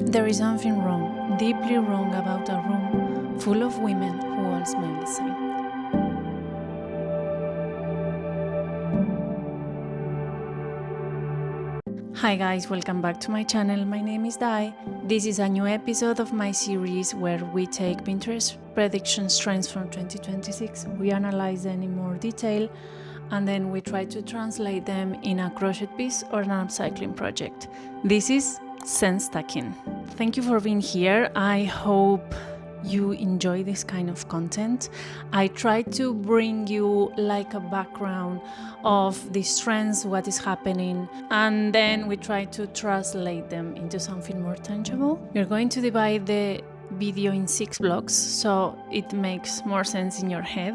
There is something wrong, deeply wrong about a room full of women who all smell the same. Hi guys, welcome back to my channel. My name is Dai. This is a new episode of my series where we take Pinterest prediction trends from 2026, we analyze them in more detail, and then we try to translate them in a crochet piece or an upcycling project. This is scent stacking. Thank you for being here. I hope you enjoy this kind of content. I try to bring you like a background of these trends, what is happening, and then we try to translate them into something more tangible. We're going to divide the video in 6 blocks so it makes more sense in your head,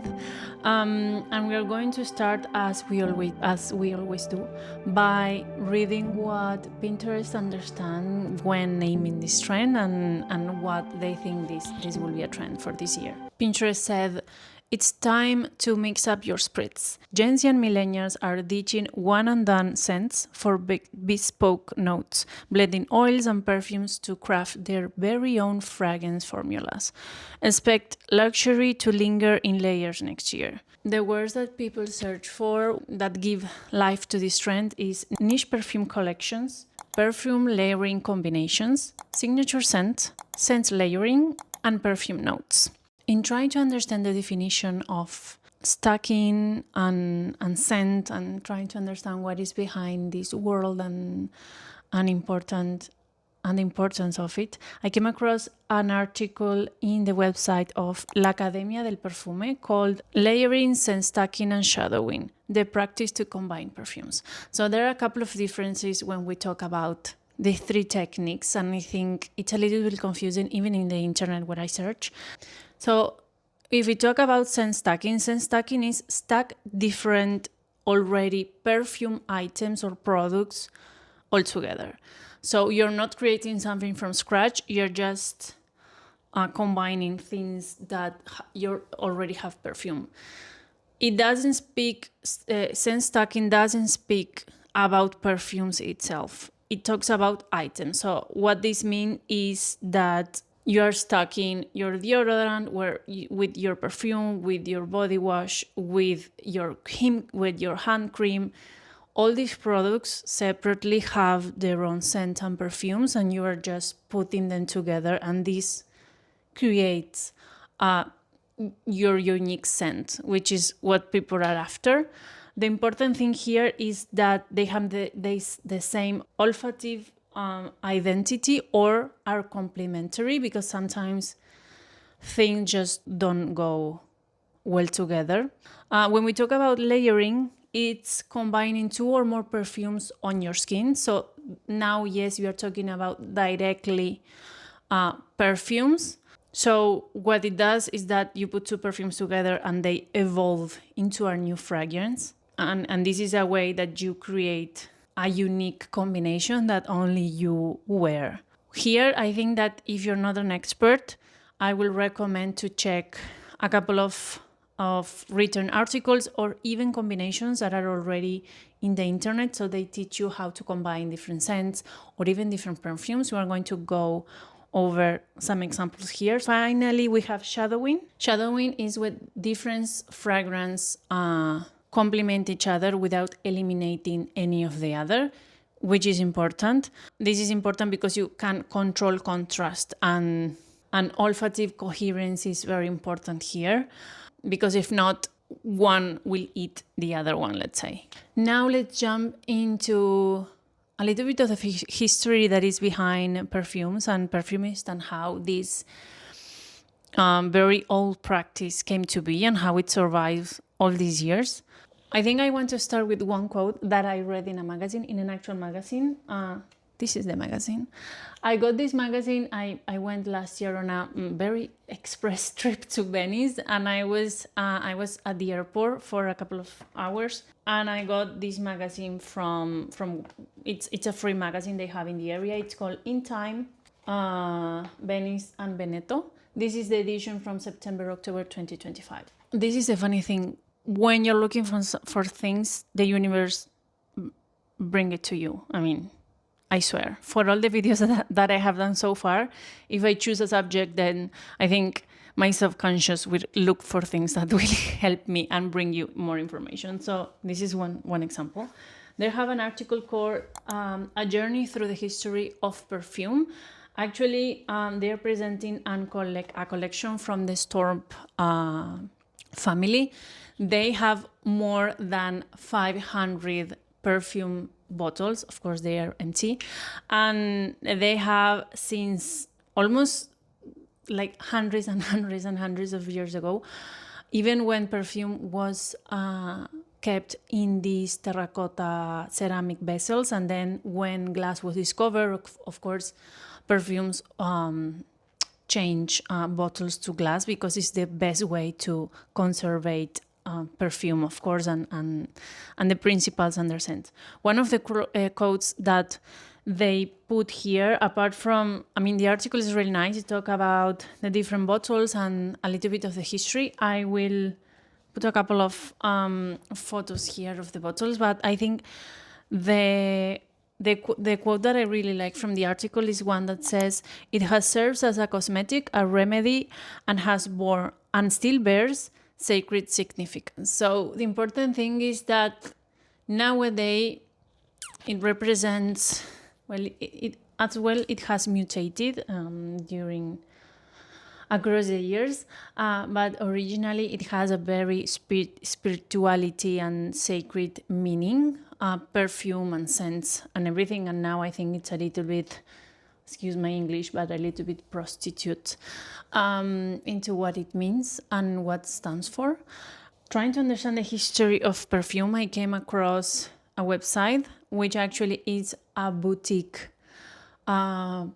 and we are going to start as we always do by reading what Pinterest understand when naming this trend and what they think this will be a trend for this year. Pinterest said, "It's time to mix up your spritz. Gen Z and millennials are ditching one-and-done scents for bespoke notes, blending oils and perfumes to craft their very own fragrance formulas. Expect luxury to linger in layers next year." The words that people search for that give life to this trend is niche perfume collections, perfume layering combinations, signature scent, scent layering, and perfume notes. In trying to understand the definition of stacking and scent and trying to understand what is behind this world and the importance of it, I came across an article in the website of l'Accademia del Perfume called Layering, Scent Stacking and Shadowing, the practice to combine perfumes. So there are a couple of differences when we talk about the 3 techniques, and I think it's a little bit confusing even in the internet when I search. So if we talk about scent stacking is stack different already perfume items or products all together. So you're not creating something from scratch, you're just combining things that you already have perfume. It doesn't speak, scent stacking doesn't speak about perfumes itself. It talks about items. So what this means is that you are stacking your deodorant with your perfume, with your body wash, with your hand cream. All these products separately have their own scent and perfumes, and you are just putting them together, and this creates your unique scent, which is what people are after. The important thing here is that they have the same olfactive identity or are complementary, because sometimes things just don't go well together. When we talk about layering, it's combining 2 or more perfumes on your skin. So now, yes, we are talking about directly perfumes. So what it does is that you put 2 perfumes together and they evolve into a new fragrance. And this is a way that you create a unique combination that only you wear. Here, I think that if you're not an expert, I will recommend to check a couple of written articles or even combinations that are already in the internet. So they teach you how to combine different scents or even different perfumes. We are going to go over some examples here. Finally, we have shadowing. Shadowing is when different fragrance complement each other without eliminating any of the other, which is important. This is important because you can control contrast, and olfactive coherence is very important here, because if not, one will eat the other one, let's say. Now let's jump into a little bit of the history that is behind perfumes and perfumists, and how this very old practice came to be and how it survives all these years. I think I want to start with one quote that I read in an actual magazine. This is the magazine. I got this magazine. I went last year on a very express trip to Venice, and I was at the airport for a couple of hours, and I got this magazine from it's a free magazine they have in the area. It's called In Time, Venice and Veneto. This is the edition from September-October 2025. This is the funny thing. When you're looking for things, the universe bring it to you. I mean, I swear. For all the videos that I have done so far, if I choose a subject, then I think my subconscious will look for things that will help me and bring you more information. So this is one example. They have an article called A Journey Through the History of Perfume. Actually, they're presenting a collection from the Storm family. They have more than 500 perfume bottles. Of course, they are empty. And they have since almost like hundreds and hundreds and hundreds of years ago, even when perfume was kept in these terracotta ceramic vessels. And then when glass was discovered, of course, perfumes change bottles to glass because it's the best way to conserve perfume, of course, and the principles and their scent. One of the quotes that they put here, apart from, I mean, the article is really nice. It talk about the different bottles and a little bit of the history. I will put a couple of photos here of the bottles, but I think the quote that I really like from the article is one that says, "It has served as a cosmetic, a remedy, and has borne and still bears sacred significance." So the important thing is that nowadays it represents, well, it has mutated during across the years, but originally it has a very spirituality and sacred meaning, perfume and scents and everything. And now I think it's a little bit, excuse my English, but a little bit prostitute into what it means and what it stands for. Trying to understand the history of perfume, I came across a website which actually is a boutique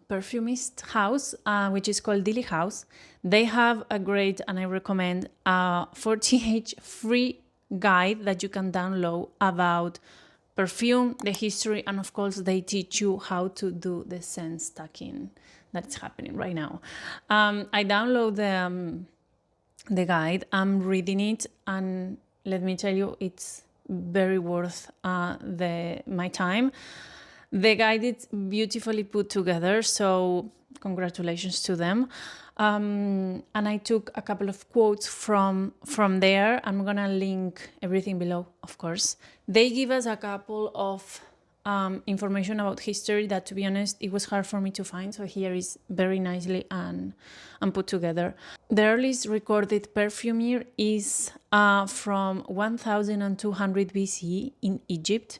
perfumist house, which is called Dilly House. They have a great, and I recommend, 40-page free guide that you can download about perfume, the history, and of course they teach you how to do the scent stacking that's happening right now. I download the guide, I'm reading it, and let me tell you, it's very worth my time. The guide is beautifully put together, so congratulations to them. And I took a couple of quotes from there. I'm gonna link everything below, of course. They give us a couple of information about history that, to be honest, it was hard for me to find. So here is very nicely and put together. The earliest recorded perfume year is from 1200 BCE in Egypt.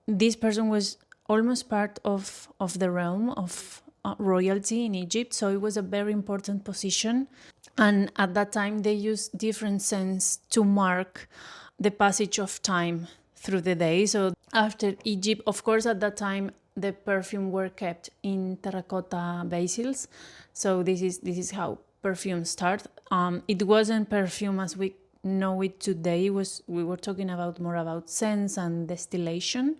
This person was almost part of the realm of royalty in Egypt, so it was a very important position. And at that time, they used different scents to mark the passage of time through the day. So after Egypt, of course, at that time, the perfume were kept in terracotta basils. So this is how perfume started. It wasn't perfume as we know it today. We were talking about more about scents and distillation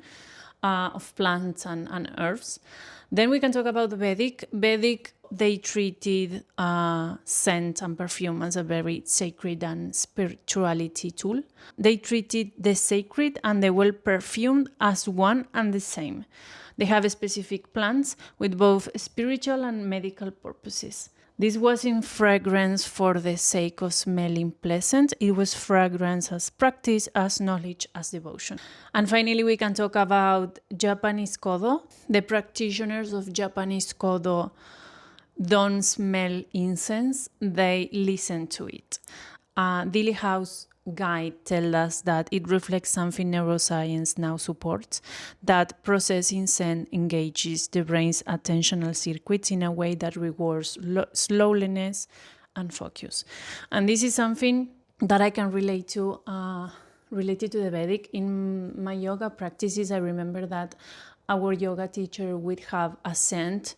of plants and herbs. Then we can talk about the Vedic. Vedic, they treated scent and perfume as a very sacred and spirituality tool. They treated the sacred and the well-perfumed as one and the same. They have specific plants with both spiritual and medical purposes. This wasn't fragrance for the sake of smelling pleasant. It was fragrance as practice, as knowledge, as devotion. And finally, we can talk about Japanese Kodo. The practitioners of Japanese Kodo don't smell incense, they listen to it. Dilly House guide tells us that it reflects something neuroscience now supports, that processing scent engages the brain's attentional circuits in a way that rewards slowness and focus. And this is something that I can relate to, related to the Vedic. In my yoga practices, I remember that our yoga teacher would have a scent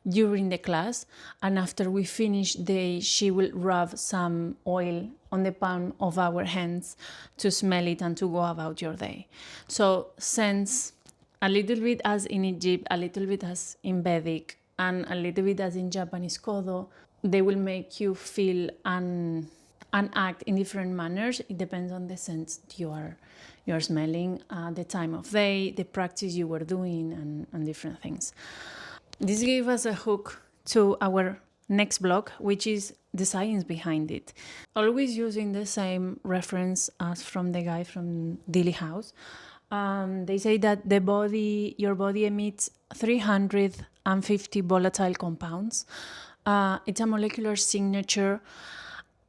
during the class, and after we finish, she will rub some oil on the palm of our hands to smell it and to go about your day. So scents, a little bit as in Egypt, a little bit as in Vedic, and a little bit as in Japanese Kodo, they will make you feel an and act in different manners. It depends on the scent you're smelling, the time of day, the practice you were doing, and different things. This gave us a hook to our next blog, which is the science behind it. Always using the same reference as from the guy from Dilly House. They say that your body emits 350 volatile compounds. It's a molecular signature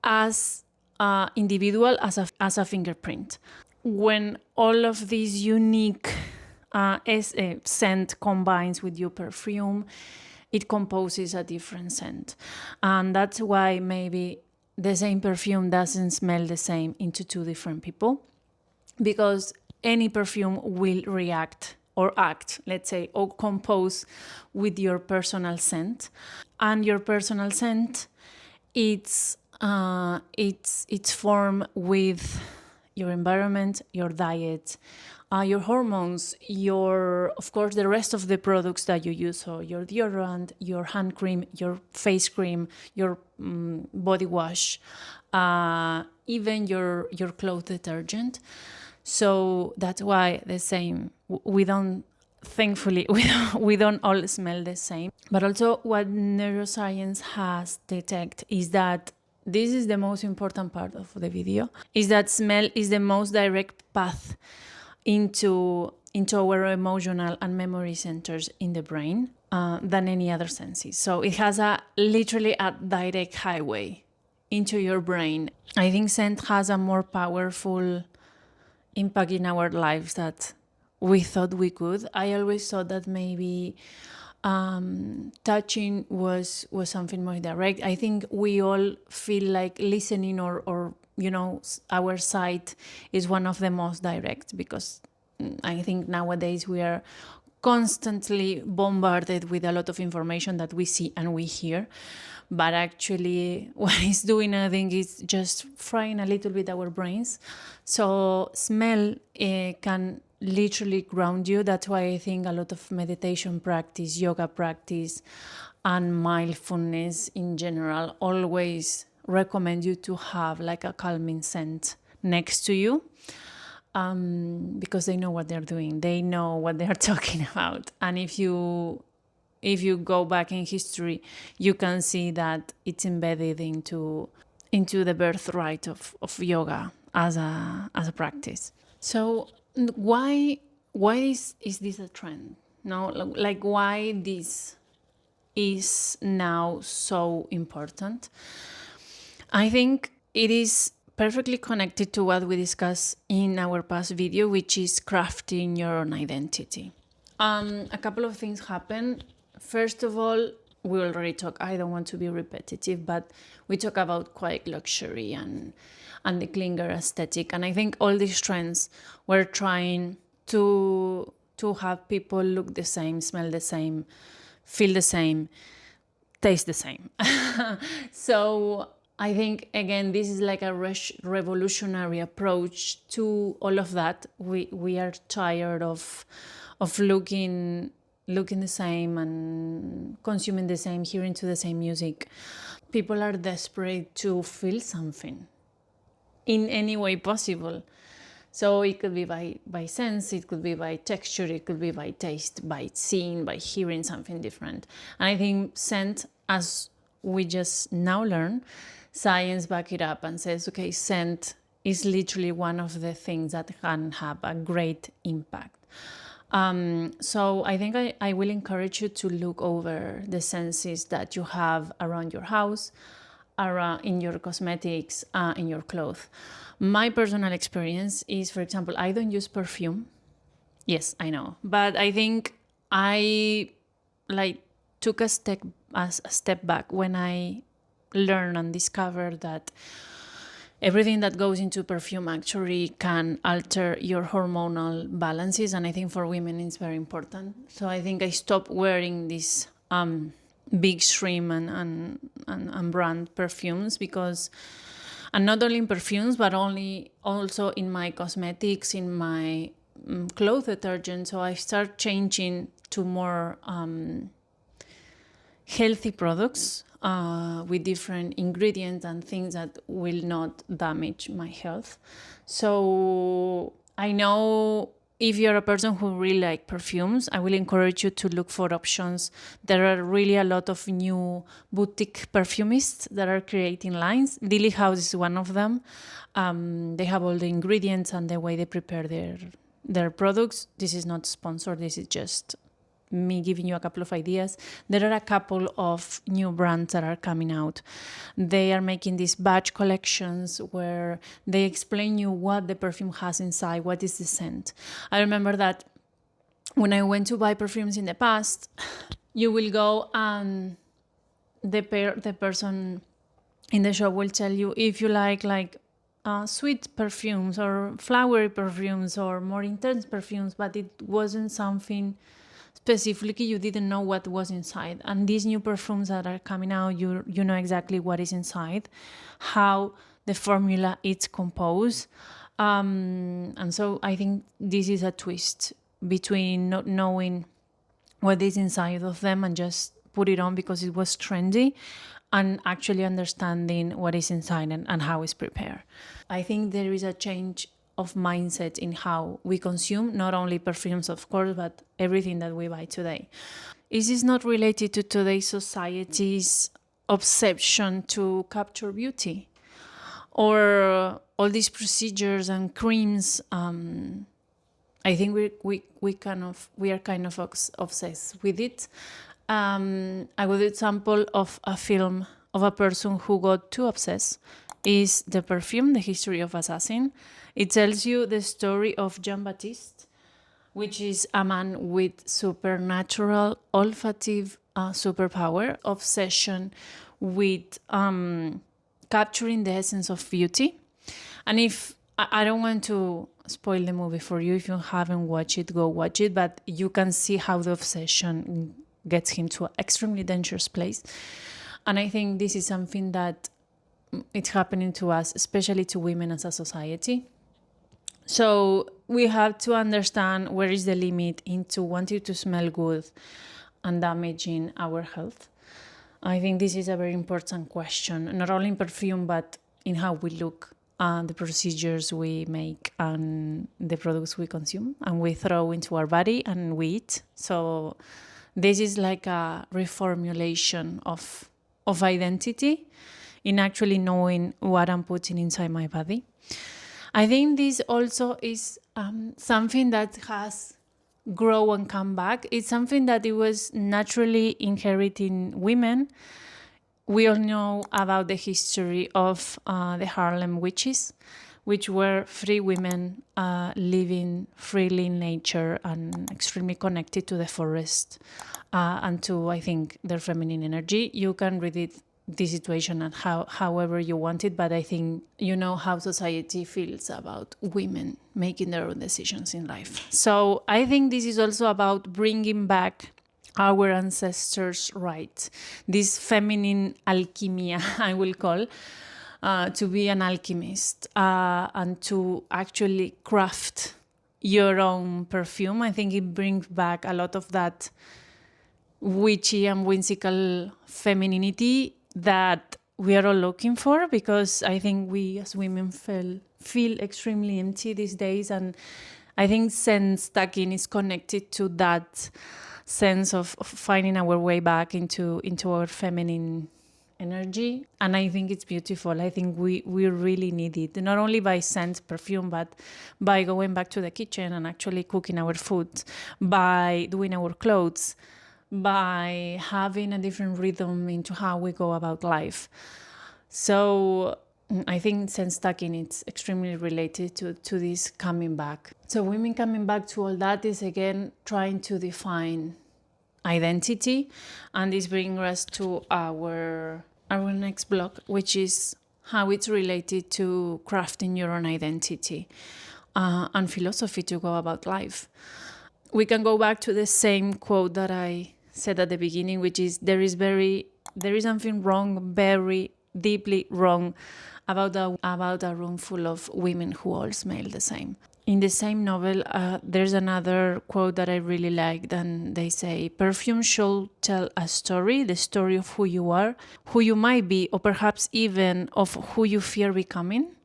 as individual as a fingerprint. When all of these unique scent combines with your perfume, it composes a different scent. And that's why maybe the same perfume doesn't smell the same into two different people, because any perfume will react or act, let's say, or compose with your personal scent. And your personal scent, it's formed with your environment, your diet, your hormones, of course, the rest of the products that you use. So your deodorant, your hand cream, your face cream, your body wash, even your clothes detergent. So that's why the same. Thankfully, we don't all smell the same. But also what neuroscience has detected is that this is the most important part of the video, is that smell is the most direct path into our emotional and memory centers in the brain than any other senses. So it has literally a direct highway into your brain. I think scent has a more powerful impact in our lives that we thought we could. I always thought that maybe touching was something more direct. I think we all feel like listening or our sight is one of the most direct, because I think nowadays we are constantly bombarded with a lot of information that we see and we hear. But actually what it's doing, I think, is just frying a little bit our brains. So smell can literally ground you. That's why I think a lot of meditation practice, yoga practice, and mindfulness in general always recommend you to have like a calming scent next to you, because they know what they're doing. They know what they're talking about. And if you go back in history, you can see that it's embedded into the birthright of yoga as a practice. So why is this a trend? No, like why this is now so important? I think it is perfectly connected to what we discussed in our past video, which is crafting your own identity. A couple of things happen. First of all, we already talked, I don't want to be repetitive, but we talk about quiet luxury and the clinger aesthetic. And I think all these trends were trying to have people look the same, smell the same, feel the same, taste the same. So I think, again, this is like a revolutionary approach to all of that. We are tired of looking the same and consuming the same, hearing to the same music. People are desperate to feel something in any way possible. So it could be by sense, it could be by texture, it could be by taste, by seeing, by hearing something different. And I think scent, as we just now learn, science back it up and says, okay, scent is literally one of the things that can have a great impact. So I think I will encourage you to look over the senses that you have around your house, in your cosmetics, in your clothes. My personal experience is, for example, I don't use perfume. Yes, I know. But I think I took a step back when I learned and discovered that everything that goes into perfume actually can alter your hormonal balances. And I think for women it's very important. So I think I stopped wearing these big stream and brand perfumes, because, and not only in perfumes, but also in my cosmetics, in my clothes detergent. So I start changing to more healthy products with different ingredients and things that will not damage my health. So I know if you're a person who really like perfumes, I will encourage you to look for options. There are really a lot of new boutique perfumists that are creating lines. Lily House is one of them. They have all the ingredients and the way they prepare their products. This is not sponsored. This is just me giving you a couple of ideas. There are a couple of new brands that are coming out. They are making these batch collections where they explain you what the perfume has inside, what is the scent. I remember that when I went to buy perfumes in the past, you will go and the person in the shop will tell you if you like sweet perfumes or flowery perfumes or more intense perfumes, but it wasn't something specifically you didn't know what was inside. And these new perfumes that are coming out, you know exactly what is inside, how the formula is composed. And so I think this is a twist between not knowing what is inside of them and just put it on because it was trendy, and actually understanding what is inside and how it's prepared. I think there is a change of mindset in how we consume, not only perfumes, of course, but everything that we buy today. Is this not related to today's society's obsession to capture beauty? Or all these procedures and creams? I think we are kind of obsessed with it. A good example of a film of a person who got too obsessed is the Perfume, The History of Assassin. It tells you the story of Jean-Baptiste, which is a man with supernatural olfactive superpower, obsession with capturing the essence of beauty. And if I don't want to spoil the movie for you, if you haven't watched it, go watch it, but you can see how the obsession gets him to an extremely dangerous place. And I think this is something that it's happening to us, especially to women as a society. So we have to understand where is the limit into wanting to smell good and damaging our health. I think this is a very important question, not only in perfume, but in how we look, the procedures we make, and the products we consume and we throw into our body and we eat. So this is like a reformulation of identity in actually knowing what I'm putting inside my body. I think this also is something that has grown and come back. It's something that it was naturally inheriting women. We all know about the history of the Harlem witches, which were free women living freely in nature and extremely connected to the forest and to, I think, their feminine energy. You can read it, the situation, and however you want it, but I think you know how society feels about women making their own decisions in life. So I think this is also about bringing back our ancestors' rights, this feminine alchemia, I will call, to be an alchemist and to actually craft your own perfume. I think it brings back a lot of that witchy and whimsical femininity that we are all looking for, because I think we as women feel extremely empty these days. And I think scent stacking is connected to that sense of finding our way back into our feminine energy. And I think it's beautiful. I think we really need it, not only by scent, perfume, but by going back to the kitchen and actually cooking our food, by doing our clothes, by having a different rhythm into how we go about life. So I think scent stacking is extremely related to this coming back. So women coming back to all that is again trying to define identity, and this brings us to our next block, which is how it's related to crafting your own identity and philosophy to go about life. We can go back to the same quote that I said at the beginning, which is there is something wrong, very deeply wrong, about a room full of women who all smell the same. in the same novel, there's another quote that I really liked, and they say, perfume should tell a story, the story of who you are, who you might be, or perhaps even of who you fear becoming.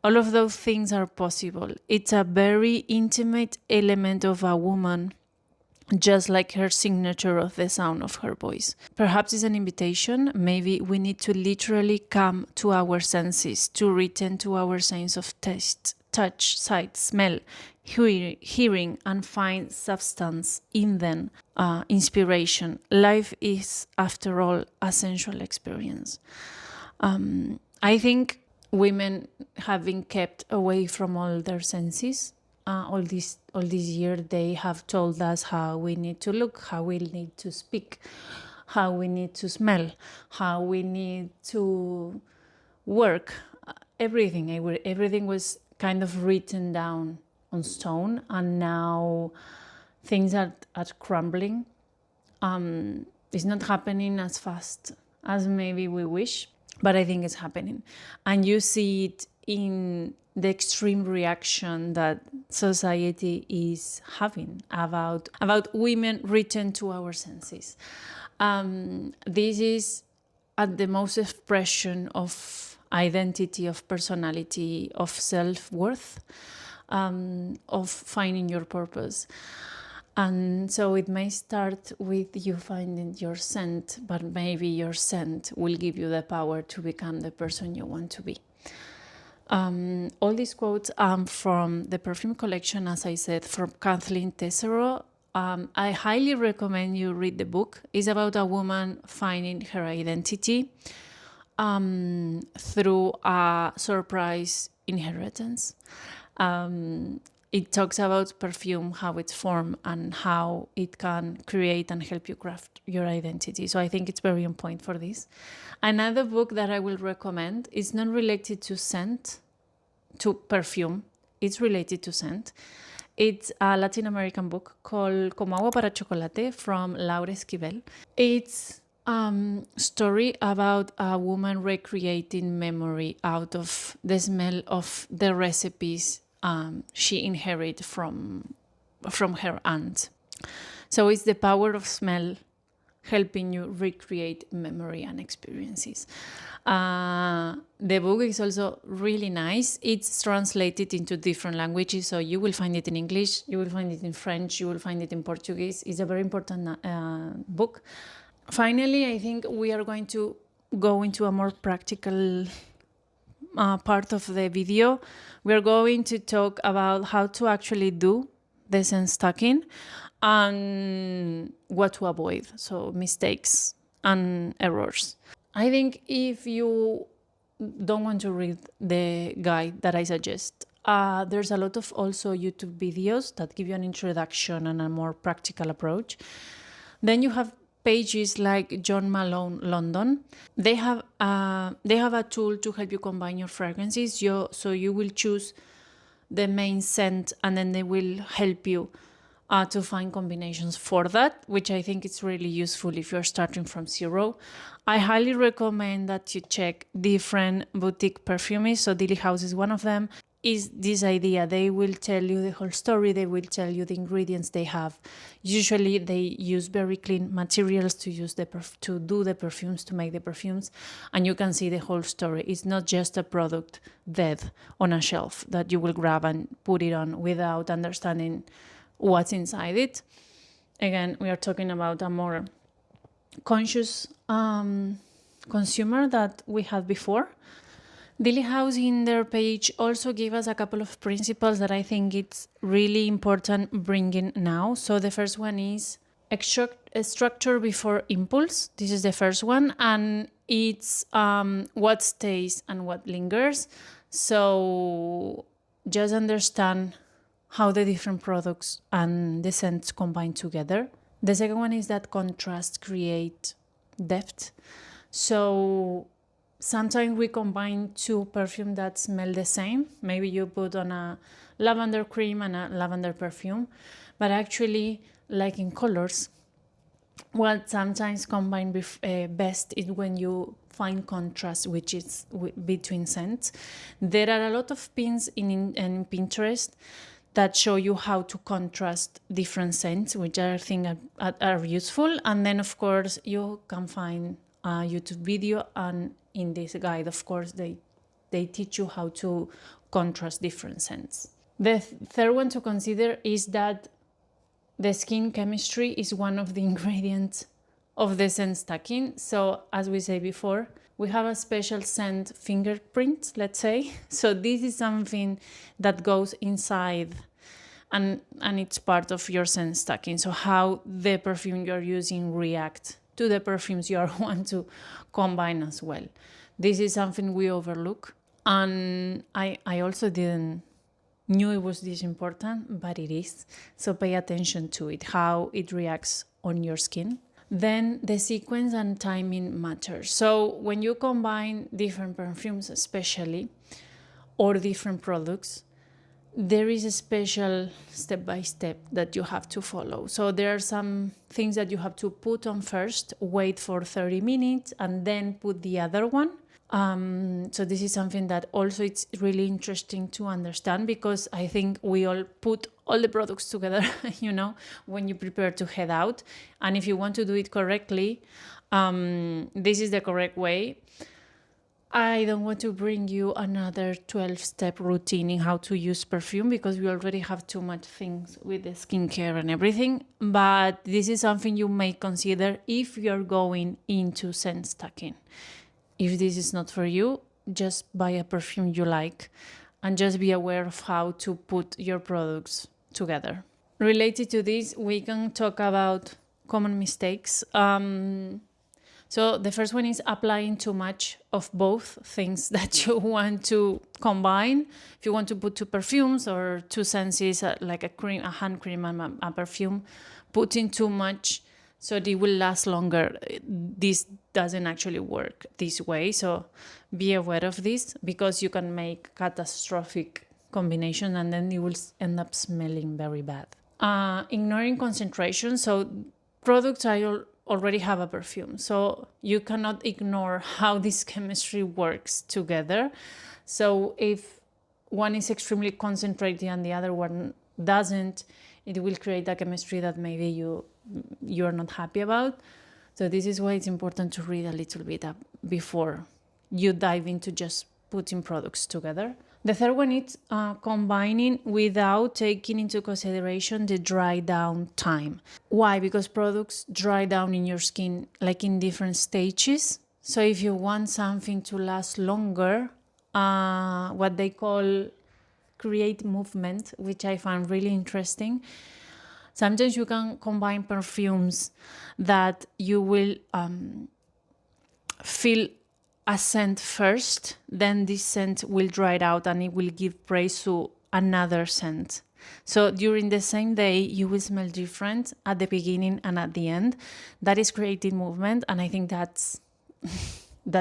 All of those things are possible. It's a very intimate element of a woman, just like her signature of the sound of her voice. Perhaps it's an invitation. Maybe we need to literally come to our senses, to return to our sense of taste, touch, sight, smell, hearing, and find substance in them, inspiration. Life is, after all, a sensual experience. I think women have been kept away from all their senses. All this year, they have told us how we need to look, how we need to speak, how we need to smell, how we need to work. Everything was kind of written down on stone, and now things are crumbling. It's not happening as fast as maybe we wish, but I think it's happening. And you see it in the extreme reaction that society is having about women return to our senses. This is at the most expression of identity, of personality, of self-worth, of finding your purpose. And so it may start with you finding your scent, but maybe your scent will give you the power to become the person you want to be. All these quotes are from the Perfume collection, as I said, from Kathleen Tessaro. I highly recommend you read the book. It's about a woman finding her identity through a surprise inheritance. It talks about perfume, how it's formed, and how it can create and help you craft your identity. So I think it's very on point for this. Another book that I will recommend is not related to scent, to perfume. It's related to scent. It's a Latin American book called Como Agua para Chocolate from Laura Esquivel. It's story about a woman recreating memory out of the smell of the recipes she inherited from her aunt. So it's the power of smell helping you recreate memory and experiences. The book is also really nice. It's translated into different languages, so you will find it in English, you will find it in French, you will find it in Portuguese. It's a very important book. Finally, I think we are going to go into a more practical part of the video. We're going to talk about how to actually do the scent stacking and what to avoid, so mistakes and errors. I think if you don't want to read the guide that I suggest, there's a lot of also YouTube videos that give you an introduction and a more practical approach. Then you have pages like John Malone London. They have a tool to help you combine your fragrances. So you will choose the main scent, and then they will help you to find combinations for that, which I think is really useful if you're starting from zero. I highly recommend that you check different boutique perfumes. So Dilly House is one of them. Is this idea. They will tell you the whole story. They will tell you the ingredients they have. Usually they use very clean materials to do the perfumes, to make the perfumes. And you can see the whole story. It's not just a product dead on a shelf that you will grab and put it on without understanding what's inside it. Again, we are talking about a more conscious consumer that we had before. Dilly House in their page also give us a couple of principles that I think it's really important bringing now. So the first one is structure before impulse. This is the first one, and it's what stays and what lingers. So just understand how the different products and the scents combine together. The second one is that contrast create depth. So sometimes we combine two perfumes that smell the same. Maybe you put on a lavender cream and a lavender perfume, but actually, like in colors, What sometimes combined best is when you find contrast, which is between scents. There are a lot of pins in Pinterest that show you how to contrast different scents, which I think are useful. And then, of course, you can find a YouTube video, and in this guide, of course, they teach you how to contrast different scents. The third one to consider is that the skin chemistry is one of the ingredients of the scent stacking. So as we say before, we have a special scent fingerprint, let's say. So this is something that goes inside and it's part of your scent stacking. So how the perfume you're using react to the perfumes you want to combine as well. This is something we overlook. And I also didn't knew it was this important, but it is. So pay attention to it, how it reacts on your skin. Then the sequence and timing matters. So when you combine different perfumes, especially, or different products, there is a special step-by-step that you have to follow. So there are some things that you have to put on first, wait for 30 minutes, and then put the other one. So this is something that also it's really interesting to understand, because I think we all put all the products together, when you prepare to head out. And if you want to do it correctly, this is the correct way. I don't want to bring you another 12-step routine in how to use perfume, because we already have too much things with the skincare and everything. But this is something you may consider if you're going into scent stacking. If this is not for you, just buy a perfume you like and just be aware of how to put your products together. Related to this, we can talk about common mistakes. So the first one is applying too much of both things that you want to combine. If you want to put two perfumes or two senses, like a hand cream and a perfume, putting too much so it will last longer. This doesn't actually work this way. So be aware of this, because you can make catastrophic combination and then you will end up smelling very bad. Ignoring concentration. So products already have a perfume. So you cannot ignore how this chemistry works together. So if one is extremely concentrated and the other one doesn't, it will create a chemistry that maybe you're not happy about. So this is why it's important to read a little bit up before you dive into just putting products together. The third one is combining without taking into consideration the dry down time. Why? Because products dry down in your skin like in different stages. So if you want something to last longer, what they call create movement, which I find really interesting. Sometimes you can combine perfumes that you will feel a scent first, then this scent will dry out and it will give place to another scent. So during the same day, you will smell different at the beginning and at the end. That is creating movement, and I think that's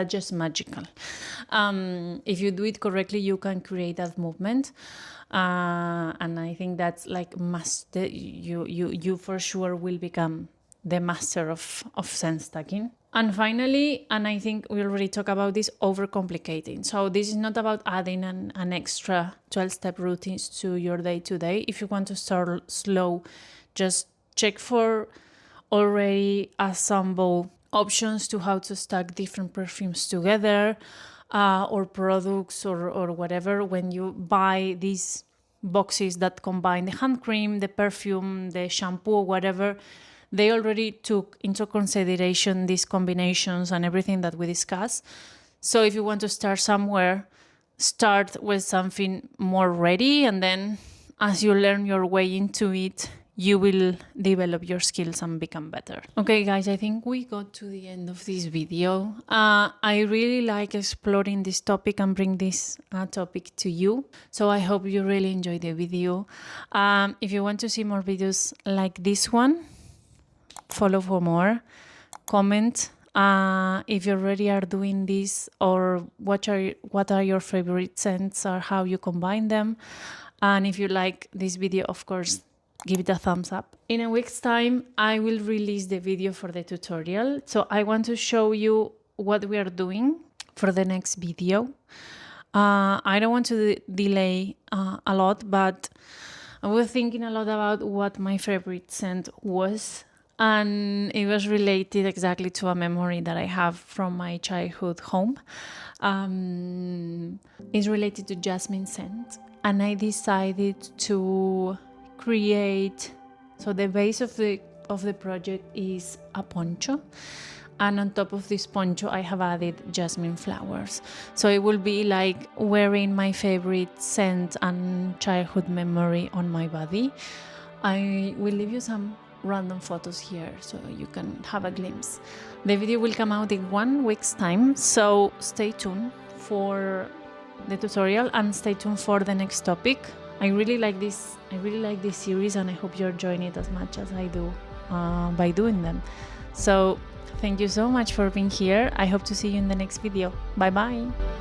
just magical. If you do it correctly, you can create that movement. And I think that's like master. You for sure will become the master of scent stacking. And finally, and I think we already talked about this, overcomplicating. So this is not about adding an extra 12-step routines to your day-to-day. If you want to start slow, just check for already assembled options to how to stack different perfumes together, or products or whatever. When you buy these boxes that combine the hand cream, the perfume, the shampoo, whatever, they already took into consideration these combinations and everything that we discussed. So if you want to start somewhere, start with something more ready, and then as you learn your way into it, you will develop your skills and become better. Okay, guys, I think we got to the end of this video. I really like exploring this topic and bring this topic to you. So I hope you really enjoyed the video. If you want to see more videos like this one, follow for more, comment if you already are doing this, or what are your favorite scents or how you combine them. And if you like this video, of course, give it a thumbs up. In a week's time, I will release the video for the tutorial. So I want to show you what we are doing for the next video. I don't want to delay a lot, but I was thinking a lot about what my favorite scent was, and it was related exactly to a memory that I have from my childhood home. It's related to jasmine scent, and I decided to create, so the base of the project is a poncho, and on top of this poncho I have added jasmine flowers, so it will be like wearing my favorite scent and childhood memory on my body. I will leave you some random photos here so you can have a glimpse. The video will come out in 1 week's time, so stay tuned for the tutorial and stay tuned for the next topic. I really like this series, and I hope you're enjoying it as much as I do by doing them. So thank you so much for being here. I hope to see you in the next video. Bye bye.